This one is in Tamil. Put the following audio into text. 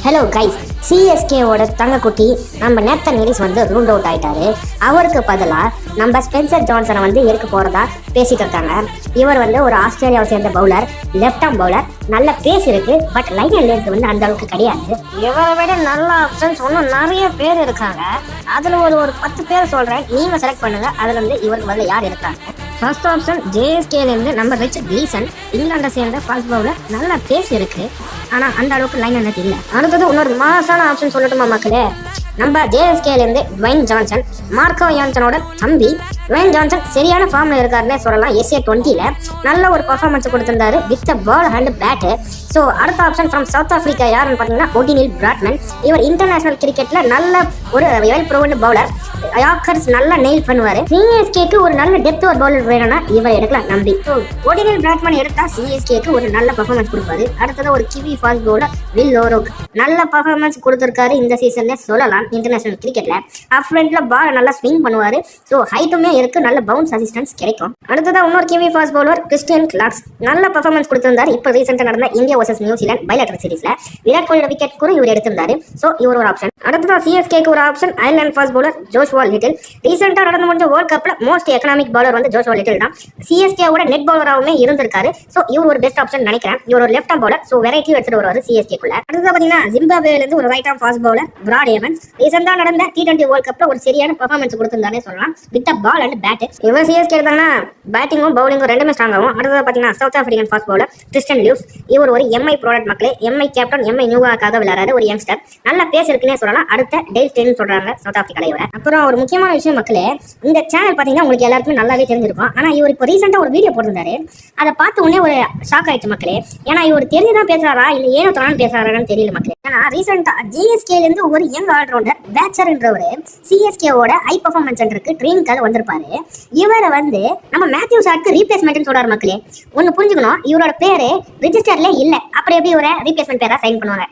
ஹலோ கைஸ், சிஎஸ்கேவோட தங்கக்குட்டி நம்ம நேத்தன் எலிஸ் வந்து ரூல்ட் அவுட் ஆயிட்டாரு. அவருக்கு பதிலாக நம்ம ஸ்பென்சர் ஜான்சனை வந்து எடுக்க போறதா பேசிட்டு இருக்காங்க. இவர் வந்து ஒரு ஆஸ்திரேலியாவை சேர்ந்த பவுலர், லெஃப்ட் ஆர்ம் பவுலர். நல்ல பேஸ் இருக்கு, பட் லைன் அண்ட் லென்த் வந்து அந்த அளவுக்கு கிடையாது. இவரை விட நல்ல ஆப்ஷன்ஸ் இன்னும் நிறைய பேர் இருக்காங்க. அதுல ஒரு 10 பேர் சொல்றேன், நீங்க செலக்ட் பண்ணுங்க. அதுல இருந்து இவருக்கு பதில் யார் இருக்காங்க? ஃபர்ஸ்ட் ஆப்ஷன் ஜேஎஸ்கேலேருந்து நம்ம ரிச்சர்ட் கிளீசன், இங்கிலாண்டை சேர்ந்த ஃபாஸ்ட் பவுலர். நல்ல பேஸ் இருக்கு, ஆனால் அந்த அளவுக்கு லைன் அண்ட் இல்லை. அடுத்தது இன்னொரு மாசான ஆப்ஷன் சொல்லட்டுமா மக்களே? நம்ம ஜேஎஸ்கேலேருந்து டுவைன் ஜான்சன், மார்க்கோ யான்சனோட தம்பி. டுவைன் ஜான்சன் சரியான ஃபார்ம்ல இருக்காருன்னே சொல்லலாம். SA20ல நல்ல ஒரு பர்ஃபார்மன்ஸ் கொடுத்திருந்தாரு with ball and bat. So அடுத்த ஆப்ஷன் ஃப்ரம் சவுத் ஆஃப்ரிக்கா யாருன்னு பார்த்தீங்கன்னா ஓடினில் பிராட்மன். இவர் இன்டர்நேஷனல் கிரிக்கெட்ல நல்ல ஒரு வெல் ப்ரூவன் பவுலர். யாக்கர்ஸ் நல்லா நெயில் பண்ணுவாரு. சிஎஸ்கேக்கு ஒரு நல்ல டெப்த் ஒரு பவுலர் வேணும்னா இவர் எடுக்கலாம் நம்பி. ஸோ ஓடினில் பிராட்மன் எடுத்தா சிஎஸ்கேக்கு ஒரு நல்ல பர்ஃபார்மன்ஸ் கொடுப்பாரு. அடுத்தது ஒரு கிவி ஃபாஸ்ட் பவுலர் வில் லோரோக். நல்ல பர்ஃபார்மன்ஸ் கொடுத்திருக்காரு இந்த சீசன்ல சொல்லலாம். இன்டர்நேஷனல் கிரிக்கெட்ல அப் ஃப்ரண்ட்ல பால் நல்லா ஸ்விங் பண்ணுவாரு. ஸோ ஹைட்டுமே இருக்கு, நல்ல பவுன்ஸ் அசிஸ்டன்ஸ் கிடைக்கும். அடுத்ததா இன்னொரு kiwi fast bowler Christian Clarkes. நல்ல பர்ஃபார்மன்ஸ் கொடுத்திருந்தாரு. இப்போ ரீசெண்டா நடந்த இந்தியா வர்சஸ் நியூசிலாந்து பைலேட்டரல் சீரிஸ்ல விராட் கோலியோட விக்கெட் கூட இவர் எடுத்திருந்தாரு. ஸோ இவர் ஒரு ஆப்ஷன். அடுத்ததா சிஎஸ்கேக்கு ஒரு option Ireland fast bowler Joshua little. ரீசெண்டா நடந்து முடிஞ்ச வேர்ல்ட் கப்ல மோஸ்ட் எக்கனாமிக் பவுலர் வந்து ஜோஷுவா லிட்டில் தான். சிஎஸ்கேவோட நெட் பவுலராகவுமே இருந்திருக்காரு. ஸோ இவர் ஒரு பெஸ்ட் ஆப்ஷன் நினைக்கிறேன். இவர் ஒரு left arm bowler. So variety எடுத்துட்டு வருவாரு சிஎஸ்கேக்குள்ள. அடுத்தது பாத்தீங்கன்னா ஜிம்பாப்வேல இருந்து ஒரு right arm fast bowler Brad Evans. ரீசெண்டா நடந்த T20 வேர்ல்ட் கப்ல ஒரு சரியான பெர்ஃபார்மன்ஸ் கொடுத்திருந்தானே சொல்லலாம் வித் பால் அண்ட் பேட். இவர் சிஎஸ்கே எடுத்தாங்கன்னா பேட்டிங்கும் பவுலிங்கும் ரெண்டுமே ஸ்ட்ராங் ஆகும். அடுத்தது பாத்தீங்கன்னா south African fast bowler Christian லியூஸ். இவர் ஒரு எம்ஐ ப்ராடக்ட் மக்களே. எம்ஐ கேப்டன், எம்ஐ நியூவாக்காக விளையாடுற ஒரு யங்ஸ்டர். நல்ல பேஸ் இருக்குன்னே சொல்லலாம். அடுத்த டேல் ஸ்டெயின் சொல்றாங்க சவுத் ஆப்பிரிக்கால இவரை. அப்புறம் ஒரு முக்கியமான விஷயம் மக்களே, இந்த சேனல் பாத்தீங்கன்னா உங்களுக்கு எல்லாருக்குமே நல்லாவே தெரிஞ்சிருக்கும். ஆனா இவர் இப்போ ரீசெண்டா ஒரு வீடியோ போட்டிருந்தாரு. அதை பார்த்த உடனே ஒரு ஷாக் ஆயிடுச்சு மக்களே. ஏன்னா இவர் தெரிஞ்சுதான் பேசுறாரா இல்ல ஏனோ தானு பேசுறாரான்னு தெரியல மக்களே. ஏன்னா ரீசெண்டா ஜிஎஸ்கேல இருந்து ஒரு யங் ஆல்ரவுண்டர் பேட்சர்ன்றவர் சிஎஸ்கேவோட ஹை பர்ஃபார்மன்ஸ் சென்டருக்கு ட்ரெயினிங்காக வந்திருப்பாரு. இவரை வந்து நம்ம மேத்யூ ஷாட்க்கு ரீப்ளேஸ்மெண்ட் சொல்றாரு மக்களே. ஒன்னு புரிஞ்சுக்கணும், இவரோட பேரு ரிஜிஸ்டர்ல இல்ல. அப்புறம் எப்படி இவரை ரீப்ளேஸ்மெண்ட் பேரா சைன் பண்ணுவாங்க?